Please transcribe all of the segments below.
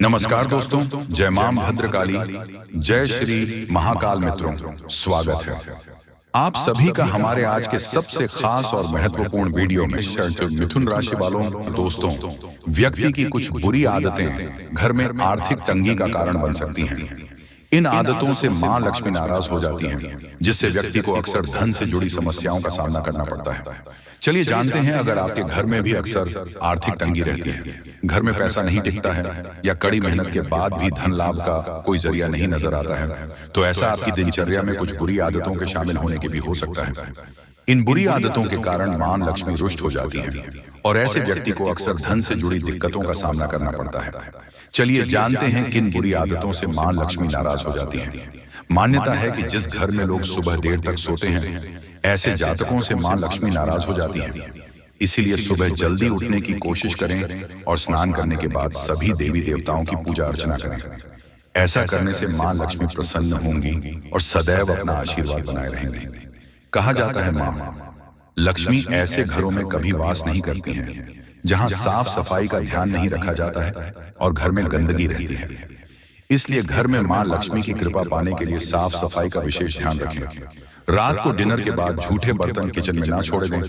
नमस्कार दोस्तों, जय मां भद्रकाली, जय श्री महाकाल मित्रों, स्वागत है आप सभी का हमारे आज के सबसे खास और महत्वपूर्ण वीडियो में। मिथुन राशि वालों दोस्तों, व्यक्ति की कुछ बुरी आदतें घर में आर्थिक तंगी का कारण बन सकती हैं। इन आदतों से मां लक्ष्मी नाराज हो जाती हैं, जिससे व्यक्ति को अक्सर धन से जुड़ी समस्याओं का सामना करना पड़ता है। चलिए जानते हैं, अगर आपके घर में भी अक्सर आर्थिक तंगी रहती है, घर में पैसा नहीं टिकता है या कड़ी मेहनत के बाद भी धन लाभ का कोई जरिया नहीं नजर आता है, तो ऐसा आपकी दिनचर्या में कुछ बुरी आदतों के शामिल होने के भी हो सकता है। इन बुरी आदतों के कारण मां लक्ष्मी रुष्ट हो जाती है और ऐसे व्यक्ति को अक्सर धन से जुड़ी दिक्कतों का सामना करना पड़ता है। चलिए जानते हैं किन बुरी आदतों से मां लक्ष्मी नाराज हो जाती है। मान्यता है कि जिस घर में लोग सुबह देर तक सोते हैं, ऐसे जातकों से मां लक्ष्मी नाराज हो जाती है। इसीलिए सुबह जल्दी उठने की कोशिश करें और स्नान करने के बाद सभी देवी देवताओं की पूजा अर्चना करें। ऐसा करने से मां लक्ष्मी प्रसन्न होंगी और सदैव अपना आशीर्वाद बनाए रहेंगे। कहा जाता है मां लक्ष्मी ऐसे घरों में कभी वास नहीं करती हैं जहां साफ सफाई का ध्यान नहीं रखा जाता है और घर में गंदगी रहती है। इसलिए घर में मां लक्ष्मी की कृपा पाने के लिए साफ सफाई का विशेष ध्यान रखें। रात को डिनर के बाद झूठे बर्तन किचन में ना छोड़ दें,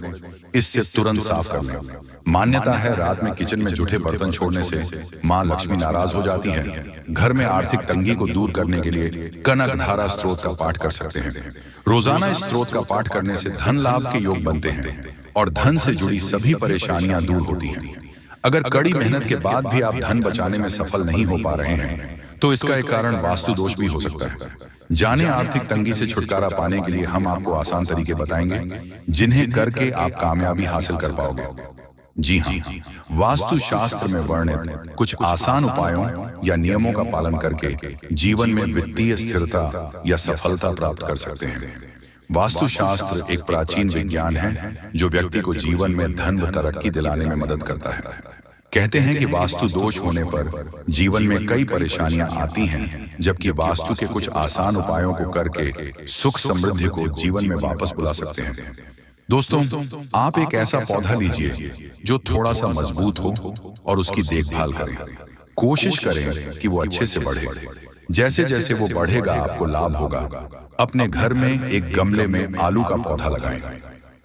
इससे तुरंत साफ कर लें। मान्यता है रात में किचन में झूठे बर्तन छोड़ने से मां लक्ष्मी नाराज हो जाती है। घर में आर्थिक तंगी को दूर करने के लिए कनक धारा स्त्रोत का पाठ कर सकते हैं। रोजाना इस स्त्रोत का पाठ करने से धन लाभ के योग बनते हैं और धन से जुड़ी सभी परेशानियां दूर होती हैं। अगर कड़ी मेहनत के बाद भी आप धन बचाने में सफल नहीं हो पा रहे हैं, तो इसका एक कारण वास्तु दोष भी हो सकता है। जाने आर्थिक तंगी से छुटकारा पाने के लिए हम आपको आसान तरीके बताएंगे, जिन्हें करके आप कामयाबी हासिल कर पाओगे। जी हाँ, वास्तु शास्त्र में वर्णित कुछ आसान उपायों या नियमों का पालन करके जीवन में वित्तीय स्थिरता या सफलता प्राप्त कर सकते हैं। वास्तु शास्त्र एक प्राचीन विज्ञान है जो व्यक्ति को जीवन में धन व तरक्की दिलाने में मदद करता है। कहते हैं कि वास्तु दोष होने पर जीवन में कई परेशानियां आती हैं, जबकि वास्तु के कुछ आसान उपायों को करके सुख समृद्धि को जीवन में वापस बुला सकते हैं। दोस्तों, आप एक ऐसा पौधा लीजिए जो थोड़ा सा मजबूत हो और उसकी देखभाल करें। कोशिश करें कि वो अच्छे से बढ़े। जैसे जैसे वो बढ़ेगा आपको लाभ होगा। अपने घर में एक गमले में आलू का पौधा लगाएं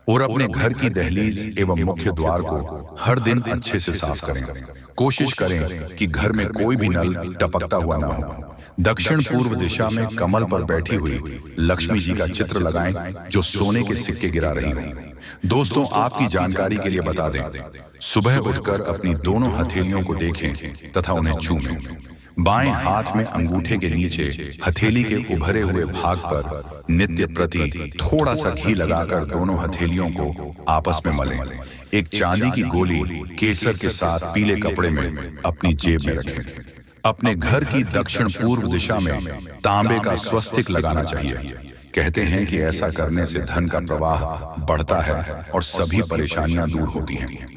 और अपने घर की दहलीज एवं मुख्य द्वार को हर दिन अच्छे से साफ करें। कोशिश करें कि घर में कोई भी नल टपकता हुआ ना हो। दक्षिण पूर्व दिशा में कमल पर बैठी हुई लक्ष्मी जी का चित्र लगाएं जो सोने के सिक्के गिरा रही हो। दोस्तों, आपकी जानकारी के लिए बता दें, सुबह उठकर अपनी दोनों हथेलियों को देखें तथा उन्हें छूएं। बाएं हाथ में अंगूठे के नीचे हथेली के उभरे हुए भाग पर नित्य प्रति थोड़ा सा घी लगाकर दोनों हथेलियों को आपस में मलें। एक चांदी की गोली केसर के साथ पीले कपड़े में अपनी जेब में रखें। अपने घर की दक्षिण पूर्व दिशा में तांबे का स्वस्तिक लगाना चाहिए। कहते हैं कि ऐसा करने से धन का प्रवाह बढ़ता है और सभी परेशानियां दूर होती हैं।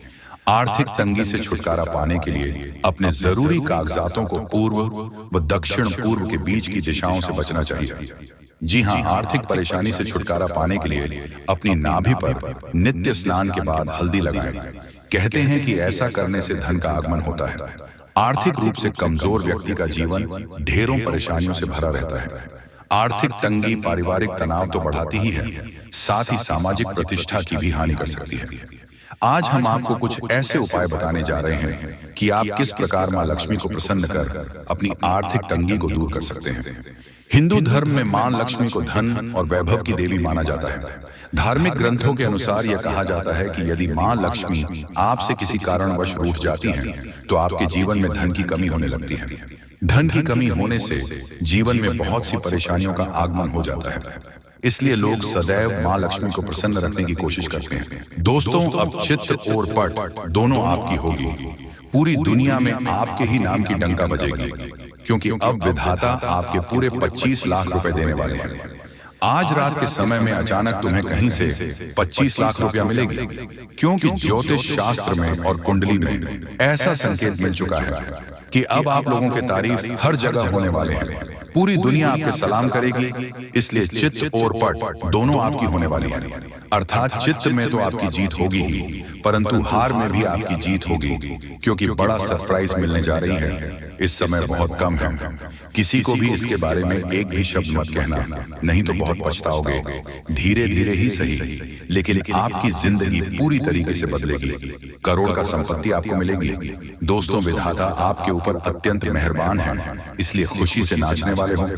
आर्थिक तंगी से छुटकारा पाने के लिए अपने जरूरी कागजातों को पूर्व व दक्षिण पूर्व के बीच की दिशाओं से बचना चाहिए। जी हाँ, आर्थिक परेशानी से छुटकारा पाने के लिए अपनी नाभि पर नित्य स्नान के बाद हल्दी लगाएं। कहते हैं कि ऐसा करने से धन का आगमन होता है। आर्थिक रूप से कमजोर व्यक्ति का जीवन ढेरों परेशानियों से भरा रहता है। आर्थिक तंगी पारिवारिक तनाव तो बढ़ाती ही है, साथ ही सामाजिक प्रतिष्ठा की भी हानि कर सकती है। आज हम आपको कुछ ऐसे उपाय बताने जा रहे हैं कि आप किस प्रकार मां लक्ष्मी को प्रसन्न कर अपनी आर्थिक तंगी को दूर कर सकते हैं। हिंदू धर्म में मां लक्ष्मी को धन और वैभव की देवी माना जाता है। धार्मिक ग्रंथों के अनुसार यह कहा जाता है कि यदि मां लक्ष्मी आपसे किसी कारणवश रूठ जाती हैं, तो आपके जीवन में धन की कमी होने लगती है। धन की कमी होने से जीवन में बहुत सी परेशानियों का आगमन हो जाता है। इसलिए लोग सदैव मां लक्ष्मी को प्रसन्न रखने की कोशिश करते हैं। दोस्तों, अब चित्र और पट दोनों आपकी होगी। पूरी दुनिया में आपके ही नाम की डंका बजेगी, क्योंकि अब विधाता आपके पूरे 25 लाख रुपए देने वाले हैं। आज रात के समय में अचानक तुम्हें कहीं से 25 लाख रुपया मिलेगी, क्योंकि ज्योतिष शास्त्र में और कुंडली में ऐसा संकेत मिल चुका है कि अब आप लोगों के तारीफ हर जगह होने वाले हैं। पूरी दुनिया आपके सलाम करेगी। इसलिए चित्त और पट दोनों आपकी होने वाली है। अर्थात चित्त में तो आपकी जीत होगी ही, परंतु हार में भी आपकी जीत होगी, क्योंकि बड़ा सरप्राइज मिलने जा रही है। इस समय बहुत कम है। किसी को भी इसके बारे में एक भी शब्द मत कहना, नहीं तो बहुत पछताओगे। धीरे धीरे ही सही, लेकिन आपकी जिंदगी पूरी तरीके से बदलेगी। करोड़ का संपत्ति आपको मिलेगी। दोस्तों, विधाता आपके ऊपर अत्यंत मेहरबान है, इसलिए खुशी से नाचने वाले हो।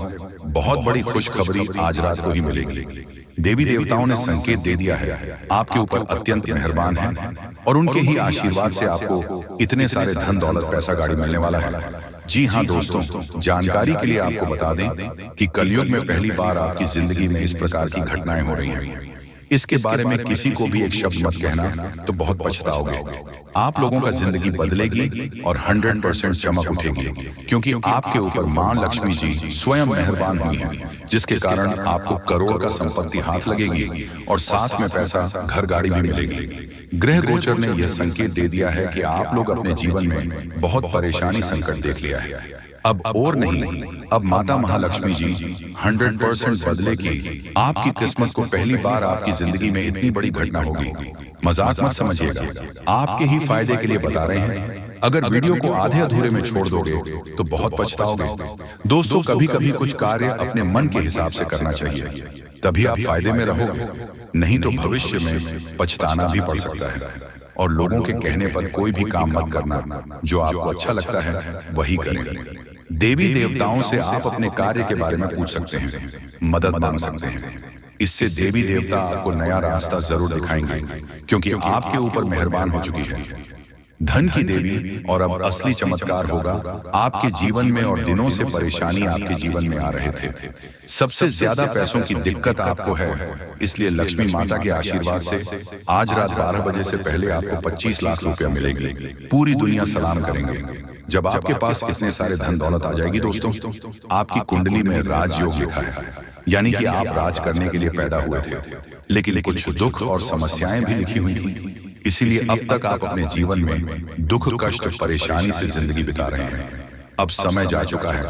बहुत बड़ी खुशखबरी आज रात को ही मिलेगी। देवी देवताओं ने संकेत दे दिया है, आपके ऊपर अत्यंत मेहरबान है और उनके ही आशीर्वाद से आपको इतने सारे धन दौलत पैसा गाड़ी मिलने वाला है। जी हाँ दोस्तों, जानकारी के लिए आपको बता दें कि कलयुग में पहली बार आपकी जिंदगी में इस प्रकार की घटनाएं हो रही हैं। इसके बारे में किसी को भी एक शब्द मत कहना, तो बहुत पछताओगे। आप लोगों का जिंदगी बदलेगी और 100% चमक उठेगी, क्योंकि आपके ऊपर मां लक्ष्मी जी स्वयं मेहरबान हुई हैं, जिसके कारण आपको करोड़ का संपत्ति हाथ लगेगी और साथ में पैसा, घर गाड़ी भी मिलेगी। ग्रह गोचर ने यह संकेत दे दिया है कि आप लोग अपने जीवन में बहुत परेशानी संकट देख लिया है। अब और नहीं, अब माता महालक्ष्मी जी 100% बदलेगी। आपकी किस्मत को पहली बार आपकी जिंदगी में इतनी बड़ी घटना होगी। मजाक मत समझिएगा, आपके ही फायदे के लिए बता रहे हैं। अगर वीडियो को आधे अधूरे में छोड़ दोगे तो बहुत पछताओगे। दोस्तों, कभी कभी कुछ कार्य अपने मन के हिसाब से करना चाहिए, तभी आप फायदे में रहोगे, नहीं तो भविष्य में पछताना भी पड़ सकता है। और लोगों के कहने पर कोई भी काम मत करना, जो आपको अच्छा लगता है वही करें। देवी देवताओं से आप अपने कार्य के बारे में पूछ सकते हैं, मदद मांग सकते हैं। इससे देवी देवता आपको नया रास्ता जरूर दिखाएंगे, क्योंकि आपके ऊपर मेहरबान हो चुकी है। धन की देवी, और अब असली चमत्कार होगा आपके जीवन में। और दिनों से परेशानी आपके जीवन में आ रहे थे, सबसे ज्यादा पैसों की दिक्कत आपको है, इसलिए लक्ष्मी माता के आशीर्वाद से आज रात 12 बजे से पहले आपको 25 लाख रुपया मिलेगी। पूरी दुनिया सलाम करेंगे जब आपके पास इतने सारे धन दौलत आ जाएगी। दोस्तों, आपकी कुंडली में राजयोग लिखा है, यानी कि आप राज करने के लिए पैदा हुए थे, लेकिन कुछ दुख और समस्याएं भी लिखी हुई थी। इसीलिए अब तक आप अपने जीवन में दुख, कष्ट, परेशानी से जिंदगी बिता रहे हैं। अब समय जा चुका है,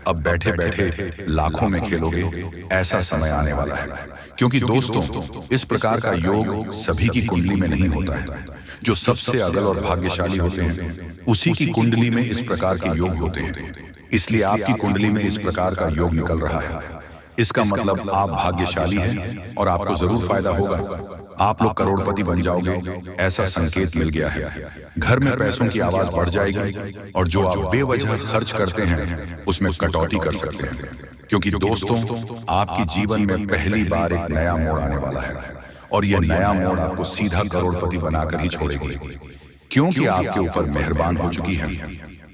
अब बैठे बैठे लाखों में खेलोगे, ऐसा समय आने वाला है। क्योंकि दोस्तों, इस प्रकार का योग सभी की कुंडली में नहीं होता है। जो सबसे अगल और भाग्यशाली होते हैं, उसी की कुंडली में इस प्रकार के योग होते हैं। इसलिए आपकी कुंडली में इस प्रकार का योग निकल रहा है। इसका मतलब आप भाग्यशाली हैं और आपको जरूर फायदा होगा। आप लोग करोड़पति बन जाओगे, ऐसा संकेत मिल गया है। घर में पैसों की आवाज बढ़ जाएगी और जो आप बेवजह खर्च करते हैं उसमें कटौती कर सकते हैं। क्योंकि दोस्तों, आपके जीवन में पहली बार एक नया मोड़ आने वाला है, और यह नया मोड़ आपको सीधा करोड़पति बनाकर ही छोड़ेगी, क्योंकि आपके ऊपर मेहरबान हो चुकी है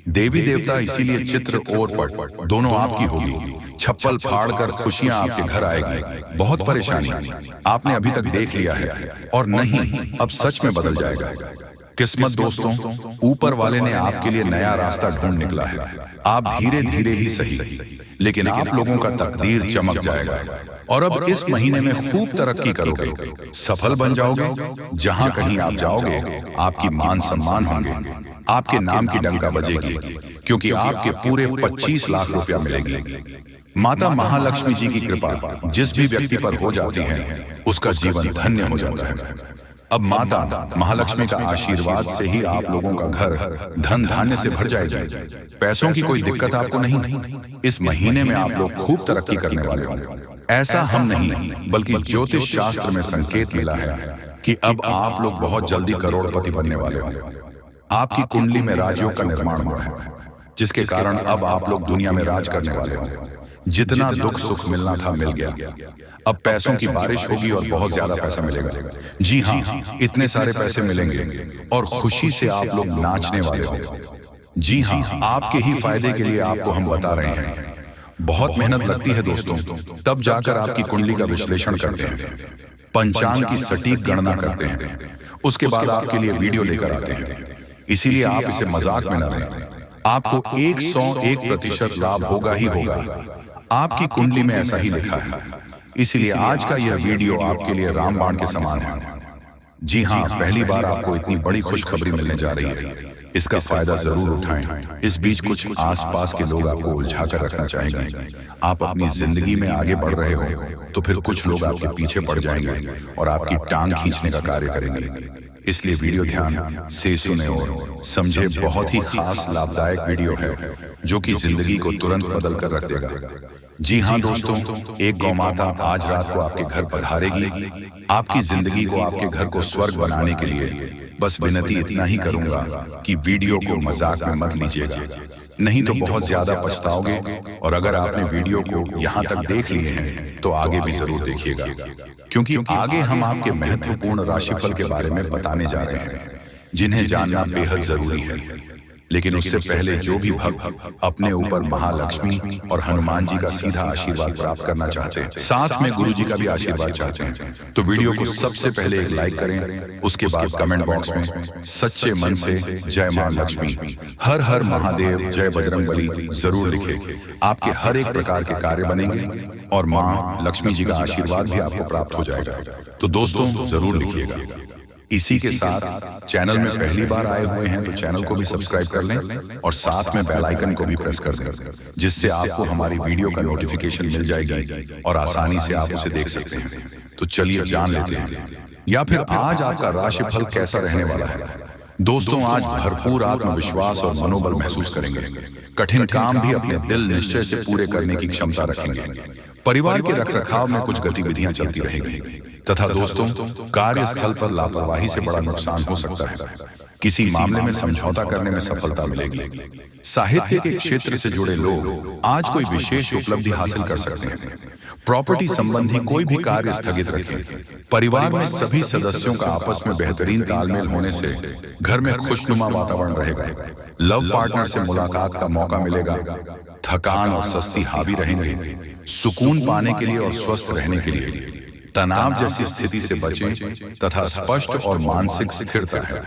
देवी देवता। इसीलिए चित्र और पट दोनों आपकी होगी। छप्पल फाड़कर खुशियां आपके घर आएगी। बहुत परेशानी आपने अभी तक देख लिया है, और नहीं, अब सच में बदल जाएगा। किस्मत दोस्तों, ऊपर वाले ने आपके लिए नया रास्ता ढूंढ निकला है। आप धीरे धीरे ही सही, लेकिन आप लोगों का तकदीर चमक जाएगा। और अब इस महीने में खूब तरक्की करोगे, सफल बन जाओगे। जहां कहीं आप जाओगे, आपकी मान सम्मान होंगे, आपके नाम की डंका बजेगी, क्योंकि आपके पूरे 25 लाख रुपया मिलेगी। माता महालक्ष्मी जी की कृपा जिस भी व्यक्ति पर हो जाती है, उसका जीवन धन्य हो जाता है। अब माता महालक्ष्मी का आशीर्वाद से ही आप लोगों का घर धन धान्य से भर जाएगा। पैसों की कोई दिक्कत आपको नहीं। इस महीने में आप लोग खूब तरक्की करने वाले होंगे। ऐसा हम नहीं, बल्कि ज्योतिष शास्त्र में संकेत मिला है कि अब आप लोग बहुत जल्दी करोड़पति बनने वाले होंगे। आपकी कुंडली में राजयोग का निर्माण हुआ है, जिसके कारण अब आप लोग दुनिया में राज करने वाले होंगे। जितना दुख सुख मिलना था मिल गया। अब पैसों की बारिश होगी और बहुत ज्यादा पैसा मिलेगा। जी हाँ, इतने सारे पैसे मिलेंगे और खुशी से आप लोग नाचने वाले होंगे। जी हाँ, आपके ही फायदे के लिए आपको हम बता रहे हैं। बहुत मेहनत लगती है दोस्तों, तब जाकर आपकी कुंडली का विश्लेषण करते हैं, पंचांग की सटीक गणना करते हैं, उसके बाद आपके लिए वीडियो लेकर आते हैं। इसीलिए आप इसे मजाक में न लें। आपको 101% लाभ होगा ही होगा। आपकी कुंडली में ऐसा ही लिखा है। इसीलिए आज का यह वीडियो आपके लिए रामबाण के समान है। जी हाँ, पहली बार आपको इतनी बड़ी खुशखबरी मिलने जा रही है। इसका फायदा जरूर उठाएं। इस बीच कुछ आसपास के लोग आपको उलझा कर रखना चाहेंगे। आप अपनी जिंदगी में आगे बढ़ रहे हो तो फिर कुछ लोग आपके पीछे पड़ जाएंगे और आपकी टांग खींचने का कार्य करेंगे। इसलिए वीडियो ध्यान से सुने और समझे। बहुत ही खास लाभदायक वीडियो है जो कि जिंदगी को तुरंत बदल कर रख देगा। जी हाँ दोस्तों, एक गौ माता आज रात को आपके घर पधारेगी। आपकी जिंदगी को, आपके घर को स्वर्ग बनाने के लिए बस विनती इतना ही करूंगा कि वीडियो को मजाक में मत लीजिएगा, नहीं तो बहुत ज्यादा पछताओगे। और अगर आपने वीडियो को यहाँ तक देख लिए हैं तो आगे भी जरूर देखिएगा, क्योंकि आगे हम आपके महत्वपूर्ण राशिफल के बारे में बताने जा रहे हैं, जिन्हें जानना बेहद जरूरी है। लेकिन उससे पहले जो भी भक्त अपने ऊपर महालक्ष्मी और हनुमान जी का सीधा आशीर्वाद प्राप्त करना चाहते हैं, साथ में गुरु जी का भी आशीर्वाद चाहते हैं, तो वीडियो को सबसे पहले एक लाइक करें। उसके बाद कमेंट बॉक्स में सच्चे मन से जय मां लक्ष्मी, हर हर महादेव, जय बजरंगबली जरूर लिखें। आपके हर एक प्रकार के कार्य बनेंगे और मां लक्ष्मी जी का आशीर्वाद भी आपको प्राप्त हो जाएगा। तो दोस्तों जरूर लिखिएगा। इसी के साथ चैनल में पहली बार आए हुए हैं तो चैनल को भी सब्सक्राइब कर लें और साथ में बेल आइकन को भी प्रेस कर दें, जिससे आपको हमारी वीडियो का नोटिफिकेशन मिल जाएगी और आसानी से आप उसे देख सकते हैं। तो चलिए जान लेते हैं, या फिर आज आपका राशिफल कैसा रहने वाला है। दोस्तों, आज भरपूर आत्मविश्वास और मनोबल महसूस करेंगे। कठिन काम भी अपने दिल निश्चय से पूरे करने की क्षमता रखेंगे। परिवार के रखरखाव में कुछ गतिविधियां चलती रहेंगी तथा दोस्तों, कार्यस्थल पर लापरवाही से बड़ा नुकसान हो सकता है। किसी मामले में समझौता करने में सफलता मिलेगी। साहित्य के क्षेत्र से जुड़े लोग आज कोई विशेष उपलब्धि हासिल कर सकते हैं। प्रॉपर्टी संबंधी कोई भी कार्य स्थगित रखें। परिवार में सभी सदस्यों का आपस में बेहतरीन तालमेल होने से घर में खुशनुमा वातावरण रहेगा। लव पार्टनर से मुलाकात का मौका मिलेगा। थकान और सुस्ती हावी रहेंगे। सुकून पाने के लिए और स्वस्थ रहने के लिए तनाव जैसी स्थिति से बचें तथा स्पष्ट और मानसिक स्थिरता है।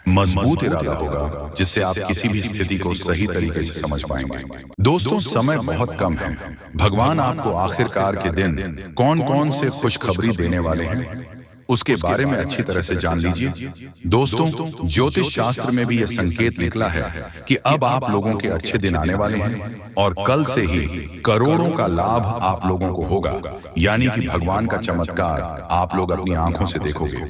मजबूत इरादा होगा जिससे आप किसी भी स्थिति को सही तरीके से समझ पाएंगे। दोस्तों, समय बहुत कम है। भगवान आपको आखिरकार के दिन कौन कौन से खुशखबरी देने वाले हैं उसके बारे में अच्छी तरह से जान लीजिए। दोस्तों, ज्योतिष शास्त्र में भी यह संकेत निकला है कि अब आप लोगों के अच्छे दिन आने वाले हैं और कल से ही करोड़ों का लाभ आप लोगों को होगा, यानी कि भगवान का चमत्कार आप लोग अपनी आंखों से देखोगे।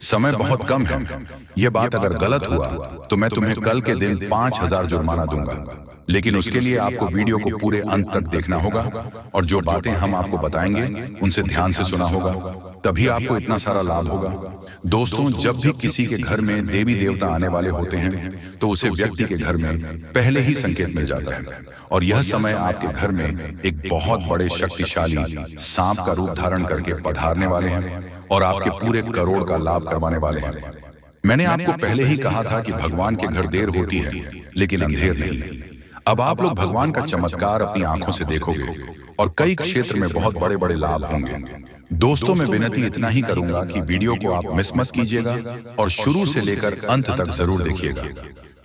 समय बहुत कम है। यह बात अगर गलत हुआ तो मैं तुम्हें कल के दिन 5000 जुर्माना दूंगा, लेकिन उसके लिए आपको वीडियो को पूरे अंत तक देखना होगा और जो बातें हम आपको बताएंगे उनसे ध्यान से सुना होगा, तभी आपको इतना सारा लाभ होगा। दोस्तों, जब भी किसी के घर में देवी देवता आने वाले होते हैं तो उसे व्यक्ति के घर में पहले ही संकेत मिल जाता है और यह समय आपके घर में एक बहुत बड़े शक्तिशाली सांप का रूप धारण करके पधारने वाले हैं और आपके पूरे करोड़ का लाभ करवाने वाले हैं। मैंने आपको पहले ही कहा था कि भगवान के घर देर होती है लेकिन अंधेर नहीं। अब आप लोग भगवान का चमत्कार अपनी आंखों से देखोगे और कई क्षेत्र में बहुत बड़े बड़े लाभ होंगे। दोस्तों, मैं विनती इतना ही करूंगा कि वीडियो को आप मिस मत कीजिएगा और शुरू से लेकर अंत तक जरूर देखिएगा।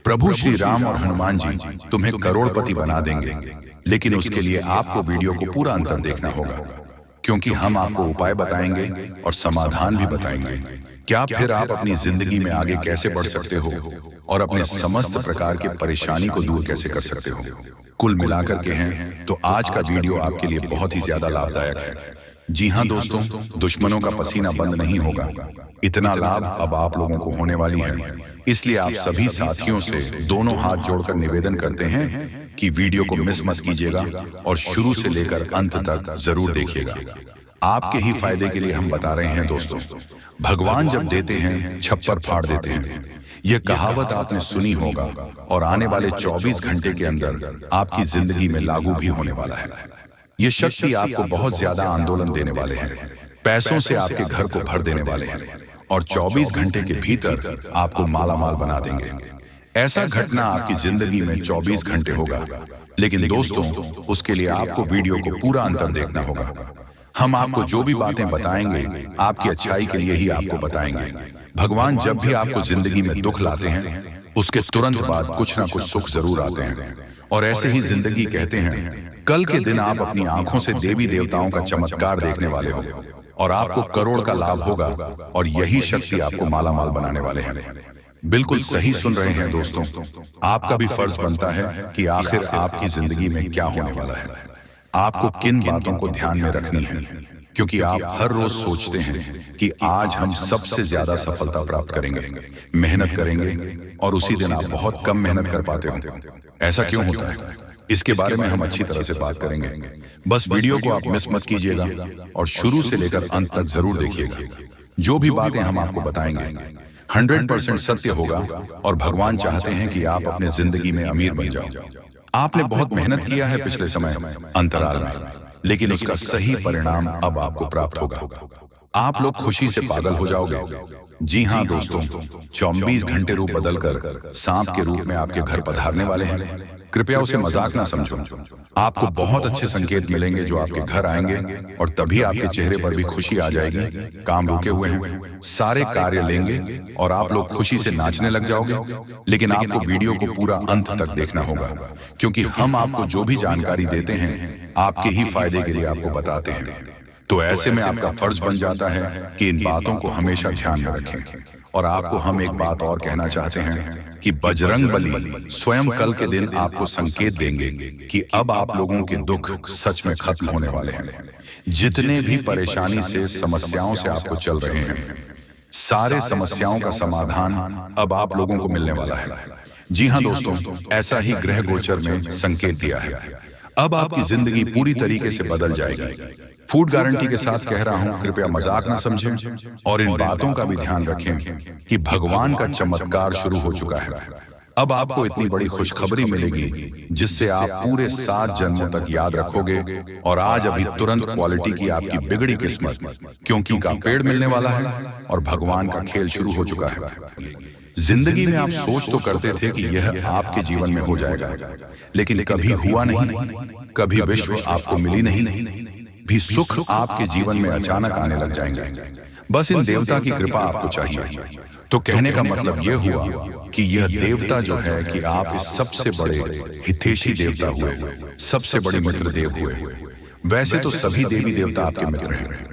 प्रभु श्री राम और हनुमान जी तुम्हें करोड़पति बना देंगे, लेकिन उसके लिए आपको वीडियो को पूरा अंत देखना होगा, क्योंकि हम आपको उपाय बताएंगे और समाधान भी बताएंगे। क्या फिर आप अपनी जिंदगी में आगे कैसे बढ़ सकते हो और अपने समस्त प्रकार की परेशानी को दूर कैसे कर सकते हो। कुल मिलाकर के हैं तो आज का वीडियो आपके लिए बहुत ही ज्यादा लाभदायक है। जी हाँ दोस्तों, दुश्मनों का पसीना बंद नहीं होगा। इतना लाभ अब आप लोगों को होने वाली है, इसलिए आप सभी साथियों से दोनों हाथ जोड़कर निवेदन करते हैं कि वीडियो को मिस मत कीजिएगा और शुरू से लेकर अंत तक जरूर देखिएगा। आपके ही फायदे के लिए हम बता रहे हैं दोस्तों। भगवान जब देते हैं छप्पर फाड़ देते हैं, यह कहावत आपने सुनी होगा और आने वाले 24 घंटे के अंदर आपकी जिंदगी में लागू भी होने वाला है। यह शक्ति आपको बहुत ज्यादा आंदोलन देने वाले हैं, पैसों से आपके घर को भर देने वाले हैं और 24 घंटे के भीतर आपको मालामाल बना देंगे। ऐसा घटना आपकी जिंदगी में 24 घंटे होगा, लेकिन दोस्तों उसके लिए आपको वीडियो को पूरा अंतर देखना होगा। हम आपको जो भी बातें बताएंगे आपकी अच्छाई के लिए ही आपको बताएंगे। भगवान जब भी आपको जिंदगी में दुख लाते हैं उसके तुरंत बाद कुछ ना कुछ सुख जरूर आते हैं और ऐसे ही जिंदगी कहते हैं। कल के दिन आप अपनी आंखों से देवी देवताओं का चमत्कार देखने वाले हो और आपको करोड़ का लाभ होगा और यही शक्ति आपको मालामाल बनाने वाले हैं। बिल्कुल सही सुन रहे हैं दोस्तों। आपका भी फर्ज बनता है कि आखिर आपकी जिंदगी में क्या होने वाला है, आपको किन बातों को ध्यान में रखनी है, क्योंकि आप हर रोज सोचते हैं कि आज हम सबसे ज्यादा सफलता प्राप्त करेंगे, मेहनत करेंगे और उसी दिन आप बहुत कम मेहनत कर पाते हो। ऐसा क्यों होता है? इसके बारे में हम अच्छी तरह से बात करेंगे। बस वीडियो को आप मिस मत कीजिएगा और शुरू से लेकर अंत तक जरूर देखिएगा। जो भी बातें हम आपको बताएंगे 100% सत्य होगा और भगवान चाहते हैं कि आप अपने जिंदगी में अमीर बन जाओ। आपने बहुत मेहनत किया है पिछले समय अंतराल में, लेकिन उसका सही परिणाम अब आपको प्राप्त होगा। आप लोग खुशी से पागल हो जाओगे। जी हाँ दोस्तों, 24 घंटे रूप बदलकर सांप के रूप में आपके घर पधारने वाले हैं। कृपया उसे मजाक ना समझो। आपको बहुत अच्छे संकेत मिलेंगे जो आपके घर आएंगे और तभी आपके चेहरे पर भी खुशी आ जाएगी। काम रुके हुए हैं, सारे कार्य लेंगे और आप लोग खुशी से नाचने लग जाओगे। लेकिन आपको वीडियो को पूरा अंत तक देखना होगा, क्योंकि हम आपको जो भी जानकारी देते हैं आपके ही फायदे के लिए आपको बताते हैं। तो ऐसे में आपका फर्ज बन जाता है कि इन बातों को हमेशा ध्यान में रखें। और आपको हम एक बात और कहना चाहते हैं कि बजरंग बली स्वयं कल के दिन आपको संकेत देंगे कि अब आप लोगों के दुख सच में खत्म होने वाले हैं। जितने भी परेशानी से, समस्याओं से आपको चल रहे हैं, सारे समस्याओं का समाधान अब आप लोगों को मिलने वाला है। जी हाँ दोस्तों, ऐसा ही ग्रह गोचर में संकेत दिया है। अब आपकी जिंदगी पूरी तरीके से बदल जाएगी। फूड गारंटी के साथ कह रहा हूं, कृपया मजाक ना समझें और इन बातों का भी ध्यान रखें कि भगवान का चमत्कार शुरू हो चुका है। अब आपको इतनी बड़ी खुशखबरी मिलेगी जिससे आप पूरे 7 जन्मों तक याद रखोगे। और आज अभी तुरंत क्वालिटी की आपकी बिगड़ी किस्मत, क्योंकि का पेड़ मिलने वाला है और भगवान का खेल शुरू हो चुका है। जिंदगी में आप सोच तो करते थे कि यह आपके जीवन में हो जाएगा, लेकिन कभी हुआ नहीं। कभी विश्व आपको मिली नहीं, भी सुख आपके जीवन में अचानक आने लग जाएंगे। बस इन देवता की कृपा आपको चाहिए। तो कहने का मतलब यह हुआ कि यह देवता जो है कि आप इस सबसे बड़े हितैषी देवता हुए, सबसे बड़े मित्र देव हुए। वैसे तो सभी देवी देवता आपके मित्र हैं,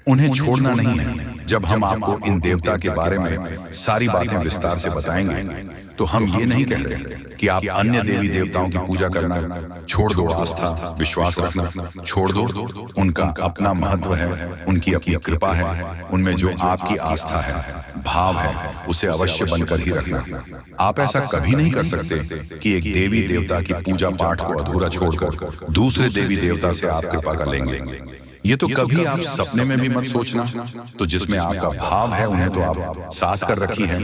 उन्हें छोड़ना नहीं है। जब हम आपको इन देवता के बारे में सारी बातें विस्तार से बताएंगे तो हम ये नहीं कह रहे कि आप अन्य देवी देवताओं की पूजा करना छोड़ दो, आस्था विश्वास रखना छोड़ दो। उनका अपना महत्व है, उनकी अपनी कृपा है, उनमें जो आपकी आस्था है, भाव है, उसे अवश्य बनकर ही रखना। आप ऐसा कभी नहीं कर सकते कि एक देवी देवता की पूजा पाठ को अधूरा छोड़कर दूसरे देवी देवता से आप कृपा कर लेंगे। ये तो कभी आप सपने में भी मत सोचना। तो जिसमें आपका भाव है उन्हें तो आप साथ कर रखी है,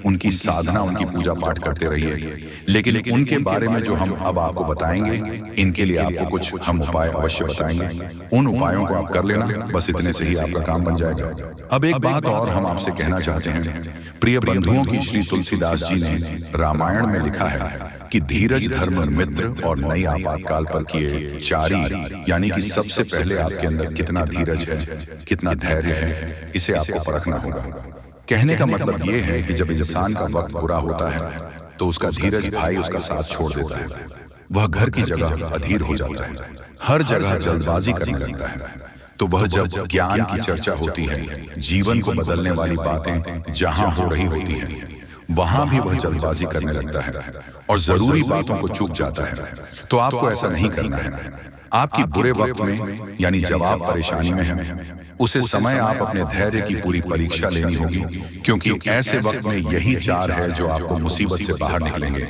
उनकी साधना, उनकी पूजा पाठ करते रहिए। लेकिन उनके बारे में जो हम अब आपको बताएंगे, इनके लिए आपको कुछ हम उपाय अवश्य बताएंगे। उन उपायों को आप कर लेना, बस इतने से ही आपका काम बन जाएगा। अब एक बात और हम आपसे कहना चाहते हैं। प्रिय बंधुओं की श्री तुलसीदास जी ने रामायण में लिखा है कि धीरज धर्म मित्र और नई आपातकाल पर किए चारी, यानी कि सबसे पहले आपके अंदर कितना धीरज है, कितना धैर्य है, इसे आपको परखना होगा। कहने का मतलब यह है कि जब इंसान का वक्त बुरा होता है तो उसका धीरज भाई उसका साथ छोड़ देता है। वह घर की जगह अधीर हो जाता है, हर जगह जल्दबाजी करने लगता है। तो वह जब ज्ञान की चर्चा होती है, जीवन को बदलने वाली बातें जहां हो रही होती हैं, वहां भी वह जल्दबाजी करने लगता है और जरूरी बातों को चूक जाता है। तो आपको ऐसा नहीं करना है। आपकी बुरे वक्त में, यानी जब आप परेशानी में हैं, उसे समय आप अपने धैर्य की पूरी परीक्षा लेनी होगी, क्योंकि ऐसे वक्त में यही 4 है जो आपको मुसीबत से बाहर निकलेंगे।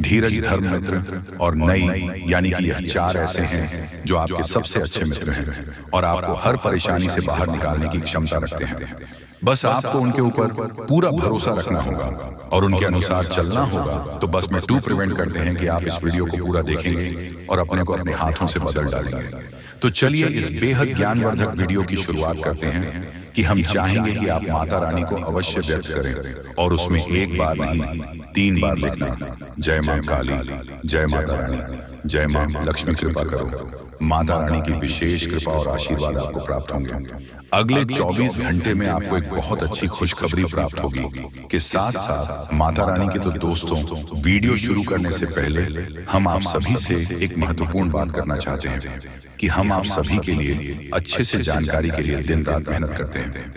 धीरज, धर्म, मित्र और नई, यानी कि यह 4 ऐसे हैं जो आपके सबसे अच्छे मित्र हैं और आपको हर परेशानी से बाहर निकालने की क्षमता रखते हैं। बस आपको उनके ऊपर पूरा भरोसा रखना होगा और उनके अनुसार चलना होगा। तो बस मैं 2 प्रिवेंट करते हैं कि आप इस वीडियो को पूरा देखेंगे और अपने को अपने हाथों से बदल डालेंगे। तो चलिए इस बेहद ज्ञानवर्धक वीडियो की शुरुआत करते हैं कि हम चाहेंगे कि आप माता रानी को अवश्य व्यक्त करें और उसमें एक बार नहीं 3 बार लिखना, जय मां काली, जय माता रानी, जय मां लक्ष्मी कृपा करो। माता रानी की विशेष कृपा और आशीर्वाद आपको प्राप्त होंगे। अगले 24 घंटे में आपको एक बहुत अच्छी खुशखबरी प्राप्त होगी कि साथ साथ माता रानी के तो दोस्तों, वीडियो शुरू करने से पहले हम आप सभी से एक महत्वपूर्ण बात करना चाहते हैं कि हम आप सभी के लिए अच्छे से जानकारी के लिए दिन रात मेहनत करते हैं।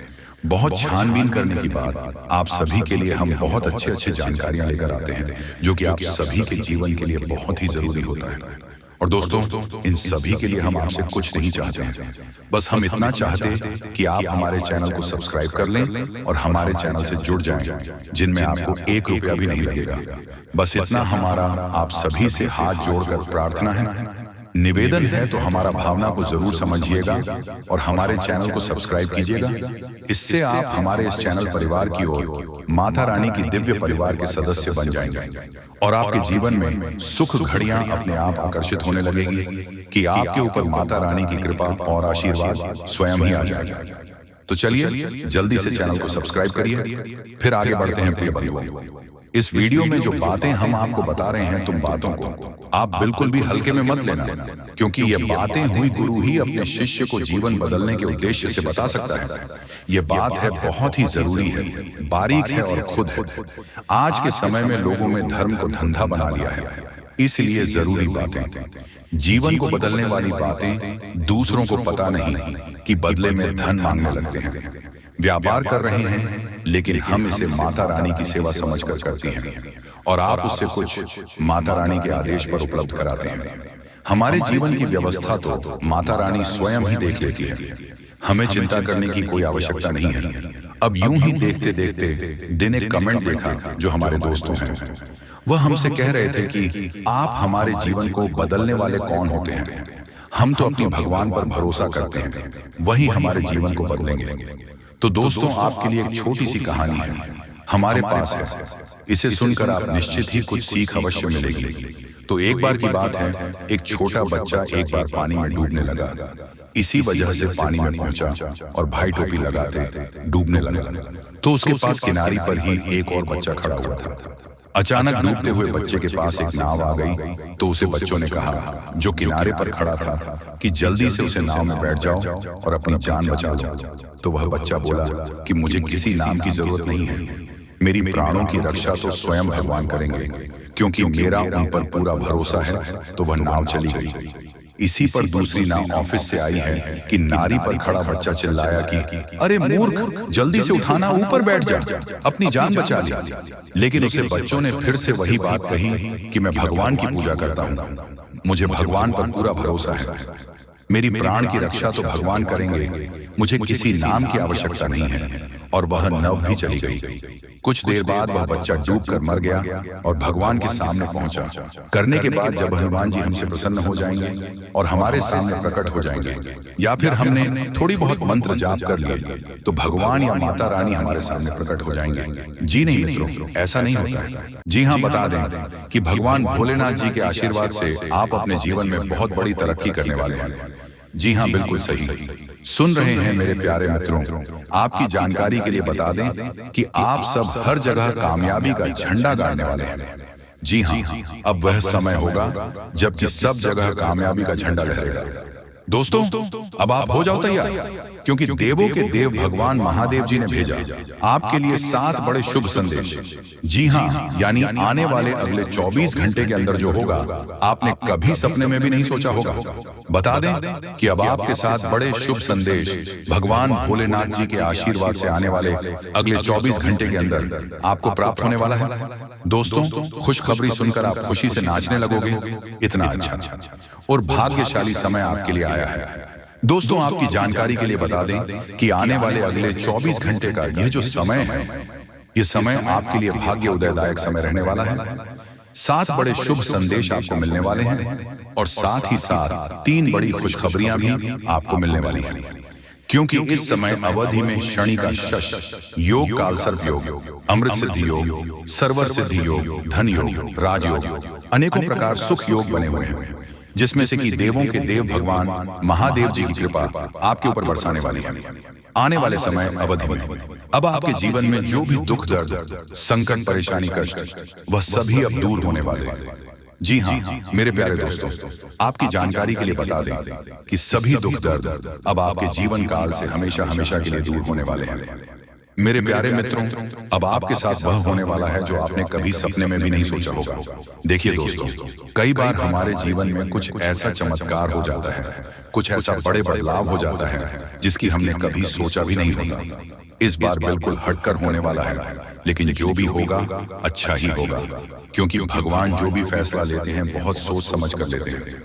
बहुत छानबीन करने की बात आप सभी के लिए हम बहुत अच्छे जानकारियां लेकर आते हैं जो कि आप सभी के जीवन के लिए बहुत ही जरूरी होता है। और दोस्तों, इन सभी के लिए हम आपसे कुछ नहीं चाहते हैं, बस हम इतना चाहते कि आप हमारे चैनल को सब्सक्राइब कर लें और हमारे चैनल से जुड़ जाएं, जिनमें आपको 1 रुपया भी नहीं लगेगा। बस इतना हमारा आप सभी से हाथ जोड़कर प्रार्थना है, निवेदन है, तो हमारा भावना को जरूर समझिएगा और हमारे चैनल को सब्सक्राइब कीजिएगा। इससे आप हमारे इस चैनल परिवार की ओर माता रानी की दिव्य परिवार के सदस्य बन जाएंगे और आपके जीवन में सुख घड़ियां अपने आप आकर्षित होने लगेगी कि आपके ऊपर माता रानी की कृपा और आशीर्वाद स्वयं ही आ जाएगा। तो चलिए जल्दी से चैनल को सब्सक्राइब करिए, फिर आगे बढ़ते हैं प्रिय बंधुओं। इस वीडियो में जो बातें हम आपको बता रहे हैं, तुम बातों को आप बिल्कुल भी हल्के में मत लेना, क्योंकि ये बातें हुई गुरु ही अपने शिष्य को जीवन बदलने के उद्देश्य से बता सकता है। ये बात है बहुत ही जरूरी है, बारीक है और खुद है। आज के समय में लोगों में धर्म को धंधा बना लिया है, इसलिए जरूरी बातें, जीवन को बदलने वाली बातें दूसरों को पता नहीं कि बदले में धन मांगने लगते हैं। व्यापार कर रहे हैं, लेकिन हम इसे माता रानी की सेवा समझकर करते हैं और आप उससे कुछ माता रानी के आदेश पर उपलब्ध कराते हैं। हमारे जीवन की व्यवस्था तो माता रानी स्वयं ही देख लेती है, हमें चिंता करने की कोई आवश्यकता नहीं है। अब यूं ही देखते देखते दिन एक कमेंट देखा जो हमारे दोस्तों हैं, वह हमसे कह रहे थे कि आप हमारे जीवन को बदलने वाले कौन होते हैं? हम तो अपने भगवान पर भरोसा करते हैं, वही हमारे जीवन को बदलेंगे। तो दोस्तों, आपके लिए एक छोटी सी कहानी है हमारे पास है, इसे सुनकर आप निश्चित ही कुछ सीख अवश्य मिलेगी। तो एक बार की बात है, एक छोटा बच्चा एक बार पानी में डूबने लगा। इसी वजह से पानी में पहुंचा और भाई टोपी लगाते डूबने लगा। तो उसके पास किनारे पर ही एक और बच्चा खड़ा हुआ था। अचानक डूबते हुए बच्चे के पास एक नाव आ गई, तो उसे बच्चों ने कहा जो किनारे पर खड़ा था कि जल्दी से उसे नाव में बैठ जाओ और अपनी जान बचा लो। तो वह बच्चा बोला कि मुझे किसी नाम की जरूरत नहीं है, मेरी प्राणों की रक्षा तो स्वयं भगवान करेंगे, क्योंकि मेरा उन पर पूरा भरोसा है। तो वह नाव चली गई। इसी पर दूसरी नाव ऑफिस से आई है कि नारी पर खड़ा बच्चा चिल्लाया कि अरे मूर्ख, जल्दी से उठाना, ऊपर बैठ जा, अपनी जान बचा ले। लेकिन उसे बच्चों ने फिर से वही बात कही कि मैं भगवान की पूजा करता हूँ, मुझे भगवान पर पूरा भरोसा है, मेरी प्राण की रक्षा तो भगवान करेंगे, मुझे किसी नाम की आवश्यकता नहीं है। और वह नाव भी चली गई। कुछ देर बाद वह बच्चा डूबकर मर गया और भगवान के सामने पहुंचा। करने के बाद जब हनुमान जी हमसे प्रसन्न हो जाएंगे और हमारे सामने प्रकट हो जाएंगे, या फिर हमने थोड़ी बहुत मंत्र जाप कर लिए, तो भगवान या माता रानी हमारे सामने प्रकट हो जाएंगे। जी नहीं मित्रों, ऐसा नहीं होता है। जी हाँ, बता दें कि भगवान भोलेनाथ जी के आशीर्वाद से आप अपने जीवन में बहुत बड़ी तरक्की करने वाले हैं। जी हाँ, बिल्कुल सही सुन रहे हैं मेरे प्यारे मित्रों। आपकी जानकारी के लिए बता दें कि आप सब हर जगह कामयाबी का झंडा गाड़ने वाले हैं। जी हाँ, अब वह समय होगा जबकि सब जगह कामयाबी का झंडा लहरेगा। दोस्तों, अब आप हो जाओ तैयार, क्योंकि देवों के देव भगवान महादेव जी ने भेजा आपके लिए 7 बड़े शुभ संदेश। जी हाँ, यानी आने वाले अगले 24 घंटे के अंदर जो होगा, आपने कभी सपने में भी नहीं सोचा होगा। बता दें कि अब आपके साथ बड़े शुभ संदेश भगवान भोलेनाथ जी के आशीर्वाद से आने वाले अगले 24 घंटे के अंदर आपको प्राप्त होने वाला है। दोस्तों, खुशखबरी सुनकर आप खुशी से नाचने लगोगे। इतना अच्छा और भाग्यशाली समय आपके लिए आया है। दोस्तों, आपकी जानकारी के लिए बता दें कि आने वाले अगले 24 घंटे का यह जो समय है, यह समय आपके लिए भाग्य उदयदायक समय रहने वाला है। 7 बड़े शुभ संदेश आपको मिलने वाले हैं और साथ ही साथ 3 बड़ी खुशखबरियां भी आपको मिलने वाली हैं। क्योंकि इस समय अवधि में शनि का शश योग, काल सर्प योग, अमृत सिद्धि योग, सर्वर सिद्धि योग, धन योग, राजयोग, अनेकों प्रकार सुख योग बने हुए हैं, जिसमें से कि देवों के देव भगवान महादेव जी की कृपा आपके ऊपर बरसाने वाली है। आने वाले समय अवधि में अब आपके जीवन में जो भी दुख, दर्द, संकट, परेशानी, कष्ट, वह सभी अब दूर होने वाले हैं। जी हाँ, मेरे प्यारे दोस्तों, आपकी जानकारी के लिए बता दें कि सभी दुख, दर्द अब आपके जीवन काल से हमेशा हमेशा के लिए दूर होने वाले हैं। मेरे प्यारे मित्रों, अब आपके साथ वह होने वाला है जो आपने कभी सपने में भी नहीं सोचा होगा। देखिए दोस्तों, कई बार हमारे जीवन में कुछ ऐसा चमत्कार हो जाता है, कुछ ऐसा बड़े बदलाव हो जाता है जिसकी हमने कभी सोचा भी नहीं होता। इस बार बिल्कुल हटकर होने वाला है, लेकिन जो भी होगा अच्छा ही होगा, क्योंकि भगवान जो भी फैसला लेते हैं बहुत सोच समझ कर लेते हैं।